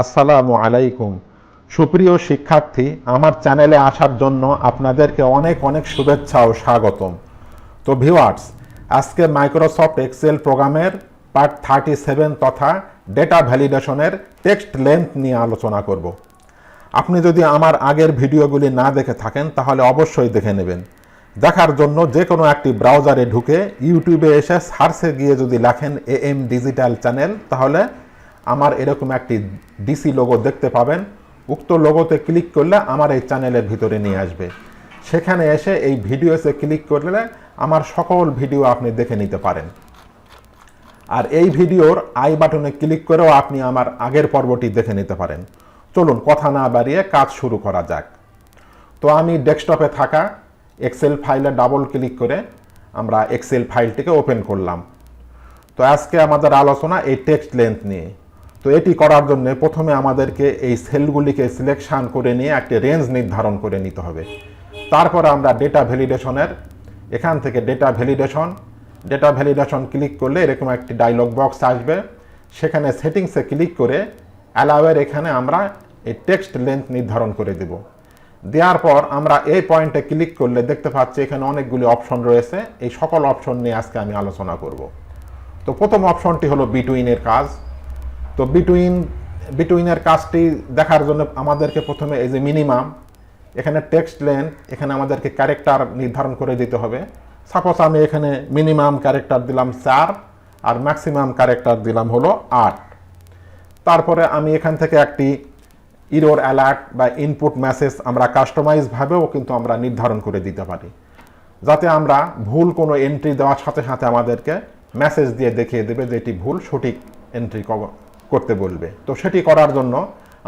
আসসালামু আলাইকুম। সুপ্রিয় শিক্ষার্থী, আমার চ্যানেলে আসার জন্য আপনাদেরকে অনেক অনেক শুভেচ্ছা ও স্বাগতম। তো ভিউয়ার্স, আজকে মাইক্রোসফট এক্সেল প্রোগ্রামের পার্ট 37 তথা ডেটা ভ্যালিডেশনের টেক্সট লেন্থ নিয়ে আলোচনা করব। আপনি যদি আমার আগের ভিডিওগুলি না দেখে থাকেন তাহলে অবশ্যই দেখে নেবেন। দেখার জন্য যে কোনো একটি ব্রাউজারে ঢুকে ইউটিউবে এসে সার্চে গিয়ে যদি লেখেন AM ডিজিটাল চ্যানেল, তাহলে আমার এরকম একটি ডিসি লোগো দেখতে পাবেন। উক্ত লোগোতে ক্লিক করলে আমার এই চ্যানেলের ভিতরে নিয়ে আসবে। সেখানে এসে এই ভিডিওসে ক্লিক করলে আমার সকল ভিডিও আপনি দেখে নিতে পারেন। আর এই ভিডিওর আই বাটনে ক্লিক করেও আপনি আমার আগের পর্বটি দেখে নিতে পারেন। চলুন কথা না বাড়িয়ে কাজ শুরু করা যাক। তো আমি ডেস্কটপে থাকা এক্সেল ফাইলে ডাবল ক্লিক করে আমরা এক্সেল ফাইলটিকে ওপেন করলাম। তো আজকে আমাদের আলোচনা এই টেক্সট লেন্থ নিয়ে। তো এটি করার জন্য প্রথমে আমাদেরকে এই সেলগুলিকে সিলেকশন করে নিয়ে একটি রেঞ্জ নির্ধারণ করে নিতে হবে। তারপর আমরা ডেটা ভ্যালিডেশনের এখান থেকে ডেটা ভ্যালিডেশন ক্লিক করলে এরকম একটি ডায়লগ বক্স আসবে। সেখানে সেটিংসে ক্লিক করে অ্যালাওয়ের এখানে আমরা এই টেক্সট লেন্থ নির্ধারণ করে দেব। দেওয়ার পর আমরা এই পয়েন্টে ক্লিক করলে দেখতে পাচ্ছি এখানে অনেকগুলি অপশন রয়েছে। এই সকল অপশন নিয়ে আজকে আমি আলোচনা করব। তো প্রথম অপশনটি হলো বিটুইনের কাজ। তো বিটুইনের কাজটি দেখার জন্য আমাদেরকে প্রথমে এই যে মিনিমাম, এখানে টেক্সট লেন্থ, এখানে আমাদেরকে ক্যারেক্টার নির্ধারণ করে দিতে হবে। সাপোজ আমি এখানে মিনিমাম ক্যারেক্টার দিলাম 4 আর ম্যাক্সিমাম ক্যারেক্টার দিলাম হলো 8। তারপরে আমি এখান থেকে একটি ইরর অ্যালার্ট বা ইনপুট মেসেজ আমরা কাস্টমাইজভাবেও কিন্তু আমরা নির্ধারণ করে দিতে পারি, যাতে আমরা ভুল কোনো এন্ট্রি দেওয়ার সাথে সাথে আমাদেরকে মেসেজ দিয়ে দেখিয়ে দেবে যে এটি ভুল, সঠিক এন্ট্রি করতে বলবে। তো সেটি করার জন্য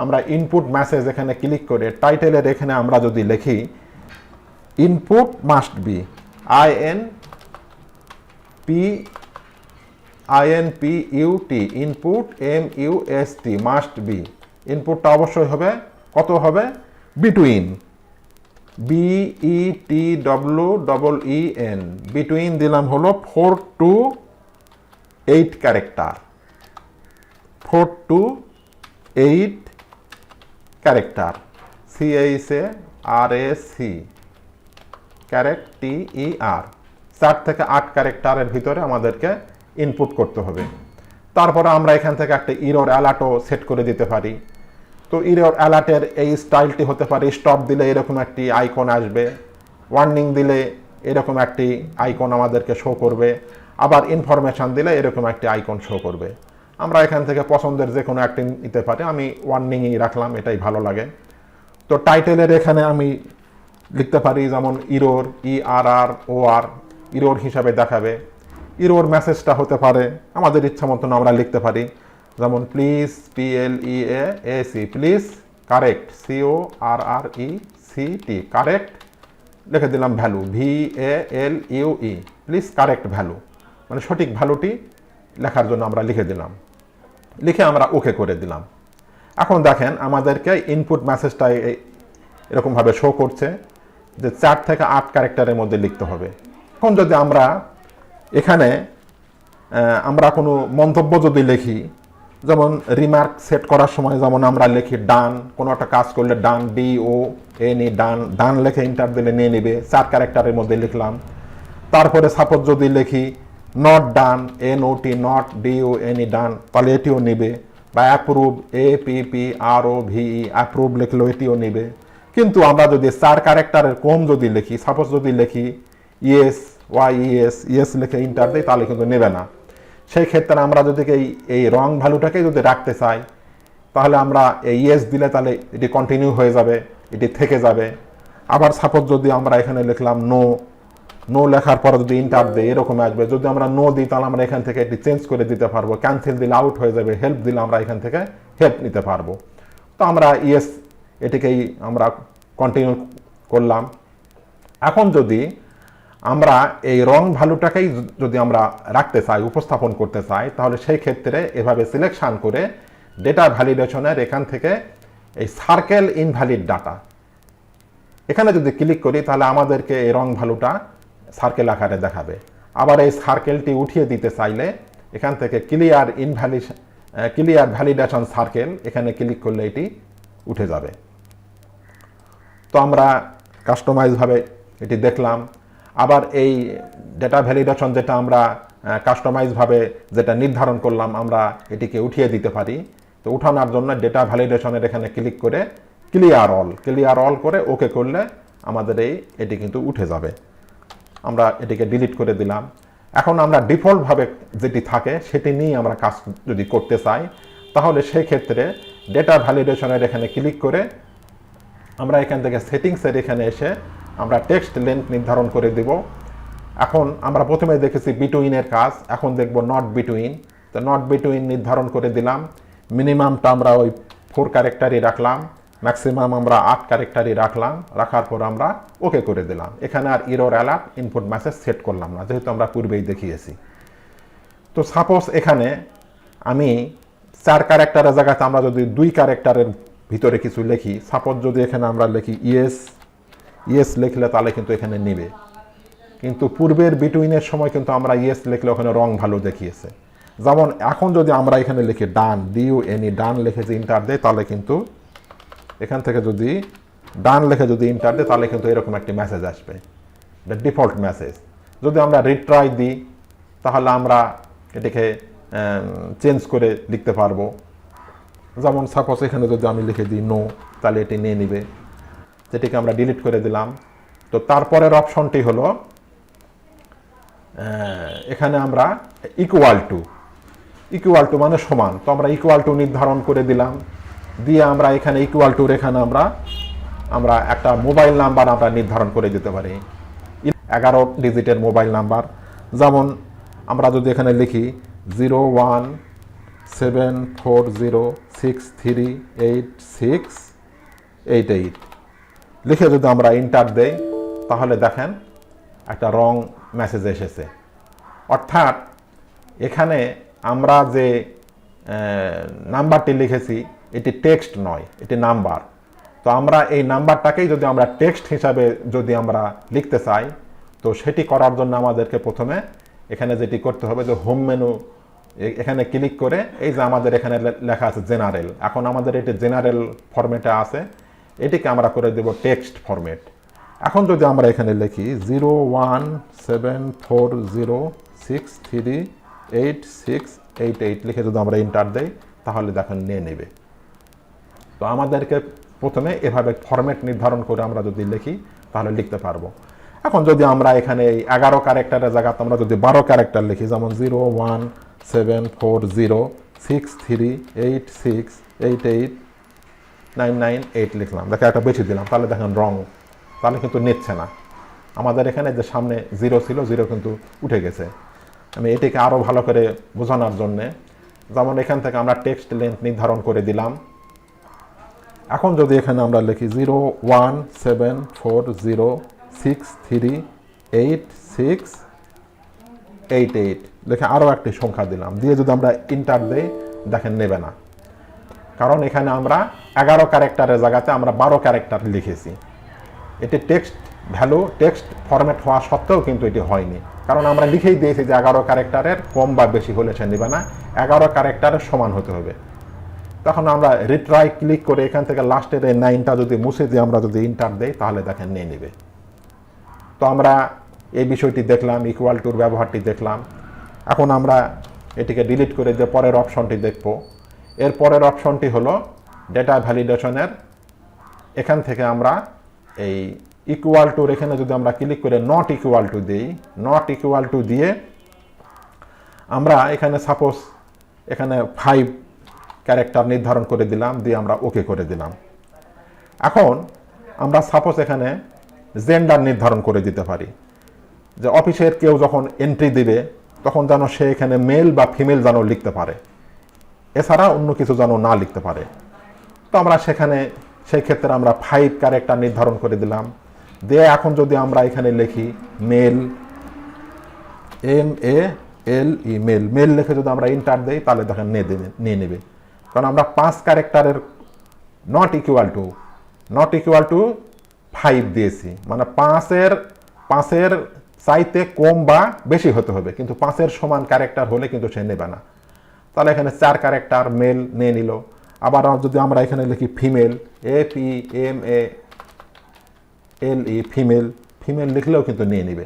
আমরা ইনপুট মেসেজ এখানে ক্লিক করে টাইটেলের এখানে আমরা যদি লিখি input must be INPUT input MUST must be, ইনপুটটা অবশ্যই হবে কত হবে বিটুইন BETWEEN, বিটুইন দিলাম হলো 4 to 8 character, 4 to 8 character, CHARAC TER, 4 থেকে 8 ক্যারেক্টারের ভিতরে আমাদেরকে ইনপুট করতে হবে। তারপরে আমরা এখান থেকে একটা ইরর অ্যালার্টও সেট করে দিতে পারি। তো ইরর অ্যালার্টের এই স্টাইলটি হতে পারে স্টপ দিলে এরকম একটি আইকন আসবে, ওয়ার্নিং দিলে এরকম একটি আইকন আমাদেরকে শো করবে, আবার ইনফরমেশান দিলে এরকম একটি আইকন শো করবে। আমরা এখান থেকে পছন্দের যে কোনো একটি নিতে পারি। আমি ওয়ার্নিংই রাখলাম, এটাই ভালো লাগে। তো টাইটেলের এখানে আমি লিখতে পারি যেমন ইরর, ERROR, ইরর হিসাবে দেখাবে। ইরর মেসেজটা হতে পারে আমাদের ইচ্ছা মতন আমরা লিখতে পারি, যেমন please PLEAC, please correct CORRECT, correct লিখে দিলাম value VALUE, please correct value, মানে সঠিক ভ্যালুটি লেখার জন্য আমরা লিখে দিলাম। লিখে আমরা ওকে করে দিলাম। এখন দেখেন আমাদেরকে ইনপুট মেসেজটা এরকমভাবে শো করছে যে 4 থেকে 8 ক্যারেক্টারের মধ্যে লিখতে হবে। এখন যদি আমরা এখানে আমরা কোনো মন্তব্য যদি লিখি, যেমন রিমার্ক সেট করার সময় যেমন আমরা লিখি ডান, কোনো একটা কাজ করলে ডান DON, ডান লেখে ইন্টার দিলে নিয়ে নেবে। 4 ক্যারেক্টারের মধ্যে লিখলাম। তারপরে সাপোজ যদি লিখি not done NOT, not DONE, ডান, তাহলে এটিও নেবে। বা অ্যাপ্রুভ APPROVE, অ্যাপ্রুভ লিখলেও এটিও নেবে। কিন্তু আমরা যদি 4 ক্যারেক্টারের কম যদি লিখি, সাপোজ যদি লিখি YES লিখে ইন্টার দিই, তাহলে কিন্তু নেবে না। সেই ক্ষেত্রে আমরা যদি এই রং ভ্যালুটাকে যদি রাখতে চাই, তাহলে আমরা এই ইয়েস দিলে তাহলে এটি কন্টিনিউ হয়ে যাবে, এটি থেকে যাবে। আবার সাপোজ যদি আমরা এখানে লিখলাম নো লেখার পরে যদি ইন্টার দিই এরকম আসবে। যদি আমরা নো দিই তাহলে আমরা এখান থেকে এটি চেঞ্জ করে দিতে পারবো। ক্যান্সেল দিলে আউট হয়ে যাবে, হেল্প দিলে আমরা এখান থেকে হেল্প নিতে পারবো। তো আমরা ইয়েস এটিকেই আমরা কন্টিনিউ করলাম। এখন যদি আমরা এই রং ভ্যালুটাকেই যদি আমরা রাখতে চাই, উপস্থাপন করতে চাই, তাহলে সেই ক্ষেত্রে এভাবে সিলেকশন করে ডেটা ভ্যালিডেশনের এখান থেকে এই সার্কেল ইনভ্যালিড ডাটা এখানে যদি ক্লিক করি, তাহলে আমাদেরকে এই রং ভ্যালুটা সার্কেল আকারে দেখাবে। আবার এই সার্কেলটি উঠিয়ে দিতে চাইলে এখান থেকে ক্লিয়ার ক্লিয়ার ভ্যালিডেশন সার্কেল, এখানে ক্লিক করলে এটি উঠে যাবে। তো আমরা কাস্টমাইজভাবে এটি দেখলাম। আবার এই ডেটা ভ্যালিডেশন যেটা আমরা কাস্টমাইজভাবে যেটা নির্ধারণ করলাম, আমরা এটিকে উঠিয়ে দিতে পারি। তো উঠানোর জন্য ডেটা ভ্যালিডেশনের এখানে ক্লিক করে ক্লিয়ার অল করে ওকে করলে আমাদের এটি কিন্তু উঠে যাবে। আমরা এটিকে ডিলিট করে দিলাম। এখন আমরা ডিফল্টভাবে যেটি থাকে সেটি নিয়ে আমরা কাজ যদি করতে চাই, তাহলে সেই ক্ষেত্রে ডেটা ভ্যালিডেশনের এখানে ক্লিক করে আমরা এখান থেকে সেটিংসের এখানে এসে আমরা টেক্সট লেন্থ নির্ধারণ করে দেব। এখন আমরা প্রথমে দেখেছি বিটুইনের কাজ, এখন দেখব নট বিটুইন। তো নট বিটুইন নির্ধারণ করে দিলাম। মিনিমামটা আমরা ওই 4 ক্যারেক্টারই রাখলাম, ম্যাক্সিমাম আমরা 8 ক্যারেক্টারই রাখলাম। রাখার পর আমরা ওকে করে দিলাম। এখানে আর error alert input message set করলাম না, যেহেতু আমরা পূর্বেই দেখিয়েছি। তো সাপোজ এখানে আমি 4 ক্যারেক্টারের জায়গাতে আমরা যদি 2 ক্যারেক্টারের ভিতরে কিছু লিখি, সাপোজ যদি এখানে আমরা লিখি ইয়েস লিখলে তাহলে কিন্তু এখানে নেবে। কিন্তু পূর্বের বিটুইনের সময় কিন্তু আমরা ইয়েস লিখলে ওখানে রং ভালো দেখিয়েছে। যেমন এখন যদি আমরা এখানে লিখি ডান, ডান লিখে যে ইন্টার দেয়, তাহলে কিন্তু এখান থেকে যদি ডান লিখে যদি ইন্টার দেয়, তাহলে কিন্তু এরকম একটি মেসেজ আসবে, এটা ডিফল্ট মেসেজ। যদি আমরা রিট্রাই দিই, তাহলে আমরা এটিকে চেঞ্জ করে লিখতে পারবো। যেমন সাপোজ এখানে যদি আমি লিখে দিই নো, তাহলে এটি নিয়ে নিবে, যেটিকে আমরা ডিলিট করে দিলাম। তো তারপরের অপশনটি হলো এখানে আমরা ইকুয়াল টু মানে সমান। তো আমরা ইকুয়াল টু নির্ধারণ করে দিলাম, দিয়ে আমরা এখানে ইকুয়াল টুর এখানে আমরা একটা মোবাইল নাম্বার আমরা নির্ধারণ করে দিতে পারি, 11 ডিজিটের মোবাইল নাম্বার। যেমন আমরা যদি এখানে লিখি 0170638688 লিখে যদি আমরা ইন্টার দেই, তাহলে দেখেন একটা রং মেসেজ এসেছে। অর্থাৎ এখানে আমরা যে নাম্বারটি লিখেছি এটি টেক্সট নয়, এটি নাম্বার। তো আমরা এই নাম্বারটাকেই যদি আমরা টেক্সট হিসাবে যদি আমরা লিখতে চাই, তো সেটি করার জন্য আমাদেরকে প্রথমে এখানে যেটি করতে হবে যে হোম মেনু এখানে ক্লিক করে এই যে আমাদের এখানে লেখা আছে জেনারেল, এখন আমাদের এটি জেনারেল ফরম্যাটে আছে, এটিকে আমরা করে দেব টেক্সট ফরম্যাট। এখন যদি আমরা এখানে লিখি 0174063888 লিখে যদি আমরা ইন্টার দেই, তাহলে দেখেন নিয়ে নেবে। তো আমাদেরকে প্রথমে এভাবে ফরম্যাট নির্ধারণ করে আমরা যদি লিখি তাহলে লিখতে পারবো। এখন যদি আমরা এখানে এই 11 ক্যারেক্টারের জায়গাতে আমরা যদি 12 ক্যারেক্টার লিখি, যেমন 01740638689998 লিখলাম, দেখে একটা বেশি দিলাম, তাহলে দেখেন রং, তাহলে কিন্তু নিচ্ছে না। আমাদের এখানে যে সামনে 0 ছিল, 0 কিন্তু উঠে গেছে। আমি এটিকে আরও ভালো করে বোঝানোর জন্যে, যেমন এখান থেকে আমরা টেক্সট লেন্থ নির্ধারণ করে দিলাম। এখন যদি এখানে আমরা লিখি 0174063888 লিখে আরও একটি সংখ্যা দিলাম, দিয়ে যদি আমরা ইন্টার দেই, দেখেন নেবে না। কারণ এখানে আমরা 11 ক্যারেক্টারের জায়গাতে আমরা 12 ক্যারেক্টার লিখেছি। এটি টেক্সট ফরম্যাট হওয়া সত্ত্বেও কিন্তু এটি হয়নি, কারণ আমরা লিখেই দিয়েছি যে 11 ক্যারেক্টারের কম বা বেশি হলে সে নেবে না, 11 ক্যারেক্টারের সমান হতে হবে। তখন আমরা রিট্রাই ক্লিক করে এখান থেকে লাস্টের এই 9টা যদি মুছে দিয়ে আমরা যদি ইন্টার দেই, তাহলে দেখেন নিয়ে নেবে। তো আমরা এই বিষয়টি দেখলাম, ইকুয়াল টুর ব্যবহারটি দেখলাম। এখন আমরা এটিকে ডিলিট করে যে পরের অপশনটি দেখব। এর পরের অপশনটি হলো ডেটা ভ্যালিডেশনের। এখান থেকে আমরা এই ইকুয়াল টুর এখানে যদি আমরা ক্লিক করে নট ইকুয়াল টু দিই, নট ইকুয়াল টু দিয়ে আমরা এখানে সাপোজ এখানে 5 ক্যারেক্টার নির্ধারণ করে দিলাম, দিয়ে আমরা ওকে করে দিলাম। এখন আমরা সাপোজ এখানে জেন্ডার নির্ধারণ করে দিতে পারি, যে অফিসের কেউ যখন এন্ট্রি দিবে তখন যেন সে এখানে মেল বা ফিমেল যেন লিখতে পারে, এছাড়া অন্য কিছু যেন না লিখতে পারে। তো আমরা সেই ক্ষেত্রে আমরা 5 ক্যারেক্টার নির্ধারণ করে দিলাম, দিয়ে এখন যদি আমরা এখানে লিখি মেল, MEL মেল লিখে যদি আমরা ইন্টার দেই, তাহলে দেখেন নিয়ে নেবে। কারণ আমরা 5 ক্যারেক্টারের নট ইকুয়াল টু 5 দিয়েছি, মানে 5-এর চাইতে কম বা বেশি হতে হবে, কিন্তু 5-এর সমান ক্যারেক্টার হলে কিন্তু সে নেবে না। তাহলে এখানে 4 ক্যারেক্টার মেল নিয়ে নিল। আবার যদি আমরা এখানে লিখি ফিমেল, FEMALE ফিমেল, ফিমেল লিখলেও কিন্তু নিয়ে নিবে।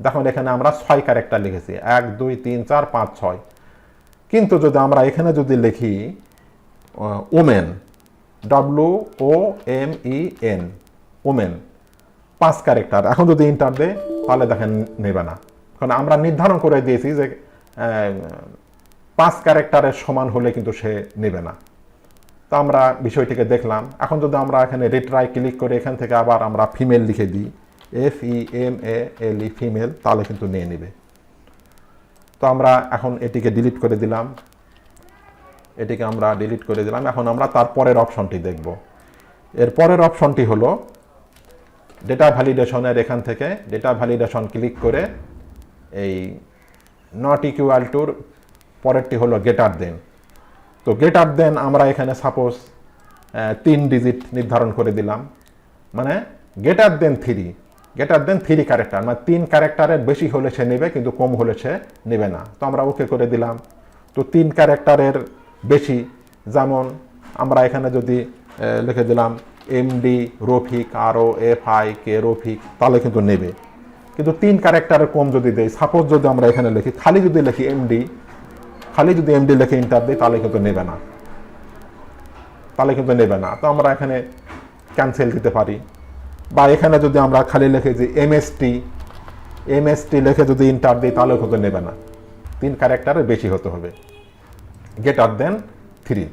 দেখুন এখানে আমরা 6 ক্যারেক্টার লিখেছি, 1 2 3 4 5 6। কিন্তু যদি আমরা এখানে যদি লিখি ওমেন, WOMEN, ওমেন, 5 ক্যারেক্টার, এখন যদি ইন্টার দেয় তাহলে দেখেন নেবে না। কারণ আমরা নির্ধারণ করে দিয়েছি যে 5 ক্যারেক্টারের সমান হলে কিন্তু সে নেবে না। তো আমরা বিষয়টিকে দেখলাম। এখন যদি আমরা এখানে রিট্রাই ক্লিক করে এখান থেকে আবার আমরা ফিমেল লিখে দিই, FEMALE ফিমেল, তাহলে কিন্তু নিয়ে নেবে। তো আমরা এখন এটিকে ডিলিট করে দিলাম, এটিকে আমরা ডিলিট করে দিলাম। এখন আমরা তার পরের অপশনটি দেখব। এর পরের অপশনটি হলো ডেটা ভ্যালিডেশনের, এখান থেকে ডেটা ভ্যালিডেশন ক্লিক করে এই নট ইকুয়াল টুর পরেরটি হলো গ্রেটার দেন। তো গ্রেটার দেন আমরা এখানে সাপোজ 3 ডিজিট নির্ধারণ করে দিলাম, মানে গ্রেটার দেন 3 ক্যারেক্টার, মানে 3 ক্যারেক্টারের বেশি হলে সে নেবে, কিন্তু কম হলে সে নেবে না। তো আমরা ওকে করে দিলাম। তো 3 ক্যারেক্টারের বেশি, যেমন আমরা এখানে যদি লিখে দিলাম MD রফিক, ROFIK রফিক, তাহলে কিন্তু নেবে। কিন্তু 3 ক্যারেক্টারের কম যদি দেয়, সাপোজ যদি আমরা এখানে লিখি খালি যদি লিখি MD, খালি যদি MD লিখে ইন্টার দিই, তাহলে কিন্তু নেবে না, তাহলে কিন্তু নেবে না। তো আমরা এখানে ক্যান্সেল দিতে পারি। বা এখানে যদি আমরা খালি লিখে যে MST লিখে যদি ইন্টার দিই, তাহলে কিন্তু নেবে না, 3 ক্যারেক্টারের বেশি হতে হবে, গ্রেটার দেন 3।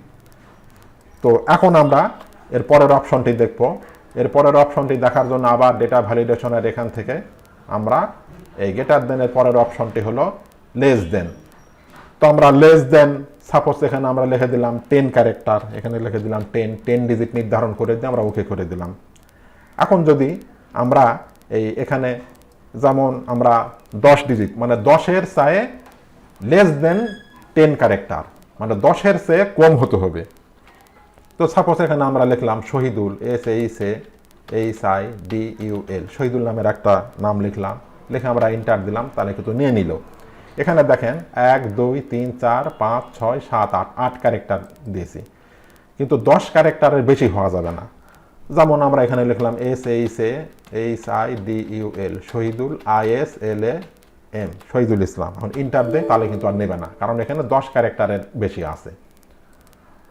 তো এখন আমরা এর পরের অপশনটি দেখব। এর পরের অপশনটি দেখার জন্য আবার ডেটা ভ্যালিডেশনের এখান থেকে আমরা এই গ্রেটার দেনের পরের অপশনটি হলো লেস দেন। তো আমরা লেস দেন, সাপোজ এখানে আমরা লিখে দিলাম 10 ক্যারেক্টার, এখানে লিখে দিলাম 10 ডিজিট নির্ধারণ করে দিয়ে আমরা ওকে করে দিলাম। এখন যদি আমরা এখানে যেমন আমরা 10 ডিজিট, মানে 10-এর চেয়ে লেস দেন 10 ক্যারেক্টার, মানে 10-এর চেয়ে কম হতে হবে। তো সাপোজ এখানে আমরা লিখলাম শহীদুল, SHIDUL, শহীদুল নামের একটা নাম লিখলাম, লিখে আমরা ইন্টার দিলাম, তাহলে কিন্তু নিয়ে নিল। এখানে দেখেন 1 2 3 4 5 6 7 8 ক্যারেক্টার দিয়েছি, কিন্তু 10 ক্যারেক্টারের বেশি হওয়া যাবে না। যেমন আমরা এখানে লিখলাম SHIDUL, শহীদুল, ISLAM, শহীদুল ইসলাম। এখন ইন্টার দেয়, তাহলে কিন্তু আর নেবে না, কারণ এখানে 10 ক্যারেক্টারের বেশি আছে।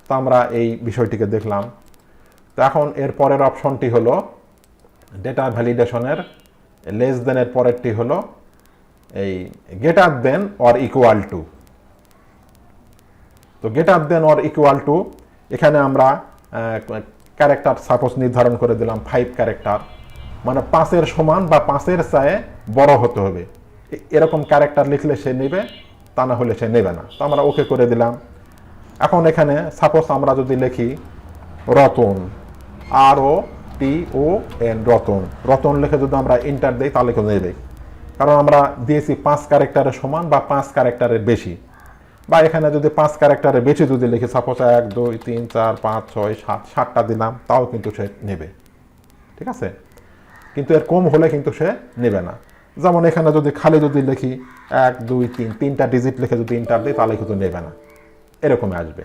তো আমরা এই বিষয়টিকে দেখলাম। তো এখন এর পরের অপশনটি হলো ডেটা ভ্যালিডেশনের লেস দেনের পরেরটি হলো এই greater than or equal to. তো greater than or equal to, এখানে আমরা ক্যারেক্টার সাপোজ নির্ধারণ করে দিলাম 5 ক্যারেক্টার, মানে 5-এর সমান বা 5-এর চেয়ে বড় হতে হবে, এরকম ক্যারেক্টার লিখলে সে নেবে, তা না হলে সে নেবে না। তো আমরা ওকে করে দিলাম। এখন এখানে সাপোজ আমরা যদি লিখি রতন, ROTON, রতন লিখে যদি আমরা ইন্টার দিই, তাহলে কিন্তু নেবে, কারণ আমরা দিয়েছি 5 ক্যারেক্টারের সমান বা 5 ক্যারেক্টারের বেশি। বা এখানে যদি 5 ক্যারেক্টারের বেশি যদি লিখি, সাপোজ 1 2 3 4 5 6 7 7টা দিলাম, তাও কিন্তু সে নেবে, ঠিক আছে। কিন্তু এর কম হলে কিন্তু সে নেবে না। যেমন এখানে যদি খালি যদি লিখি 1 2 3, 3টা ডিজিট লিখে যদি ইন্টার দিই, তাহলে কিন্তু নেবে না, এরকমই আসবে।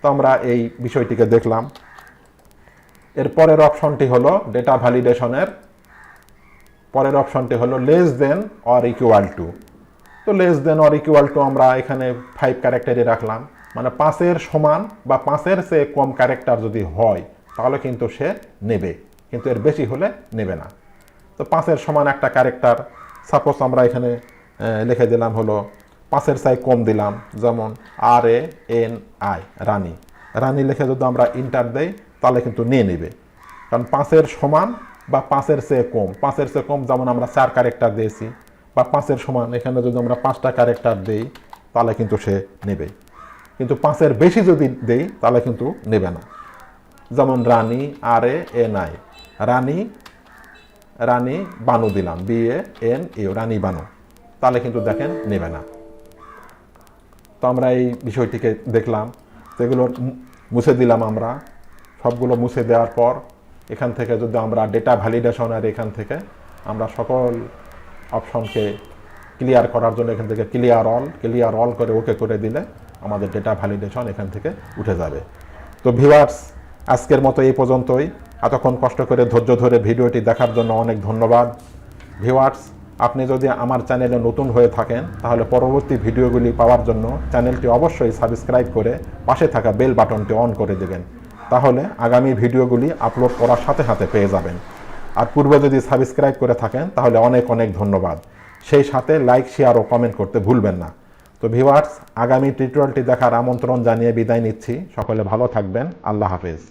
তো আমরা এই বিষয়টিকে দেখলাম। এর পরের অপশনটি হলো ডেটা ভ্যালিডেশনের পরের অপশনটি হলো less than or equal to. তো less than or equal to আমরা এখানে 5 ক্যারেক্টারে রাখলাম, মানে 5-এর সমান বা 5-এর চেয়ে কম ক্যারেক্টার যদি হয়, তাহলে কিন্তু সে নেবে, কিন্তু এর বেশি হলে নেবে না। তো 5-এর সমান একটা ক্যারেক্টার সাপোজ আমরা এখানে লিখে দিলাম হলো 5-এর চেয়ে কম দিলাম, যেমন RANI, রানী, রানী লিখে যদি আমরা ইন্টার দেই, তাহলে কিন্তু নিয়ে নেবে, কারণ 5-এর সমান বা 5-এর চেয়ে কম, 5-এর চেয়ে কম যেমন আমরা 4 ক্যারেক্টার দিয়েছি, বা 5-এর সমান এখানে যদি আমরা 5টা ক্যারেক্টার দেই, তাহলে কিন্তু সে নেবে। কিন্তু 5-এর বেশি যদি দেই, তাহলে কিন্তু নেবে না। যেমন রানী, RANI, রানী, রানী বানু দিলাম, BANU, রানী বানু, তাহলে কিন্তু দেখেন নেবে না। তো আমরা এই বিষয়টিকে দেখলাম। তো এগুলো মুছে দিলাম আমরা, সবগুলো মুছে দেওয়ার পর এখান থেকে যদি আমরা ডেটা ভ্যালিডেশনের এখান থেকে আমরা সকল অপশনকে ক্লিয়ার করার জন্য এখান থেকে ক্লিয়ার অল করে ওকে করে দিলে আমাদের ডেটা ভ্যালিডেশন এখান থেকে উঠে যাবে। তো ভিউয়ার্স, আজকের মতো এই পর্যন্তই। এতক্ষণ কষ্ট করে ধৈর্য ধরে ভিডিওটি দেখার জন্য অনেক ধন্যবাদ। ভিউয়ার্স, আপনি যদি আমার চ্যানেলে নতুন হয়ে থাকেন তাহলে পরবর্তী ভিডিওগুলি পাওয়ার জন্য চ্যানেলটি অবশ্যই সাবস্ক্রাইব করে পাশে থাকা বেল বাটনটি অন করে দেবেন। তাহলে আগামী ভিডিওগুলি আপলোড করার সাথে সাথে পেয়ে যাবেন। আর পূর্বে যদি সাবস্ক্রাইব করে থাকেন তাহলে অনেক অনেক ধন্যবাদ। সেই সাথে লাইক, শেয়ার ও কমেন্ট করতে ভুলবেন না। তো ভিউয়ার্স, আগামী টিউটোরিয়ালটি দেখার আমন্ত্রণ জানিয়ে বিদায় নিচ্ছি। সকলে ভালো থাকবেন। আল্লাহ হাফেজ।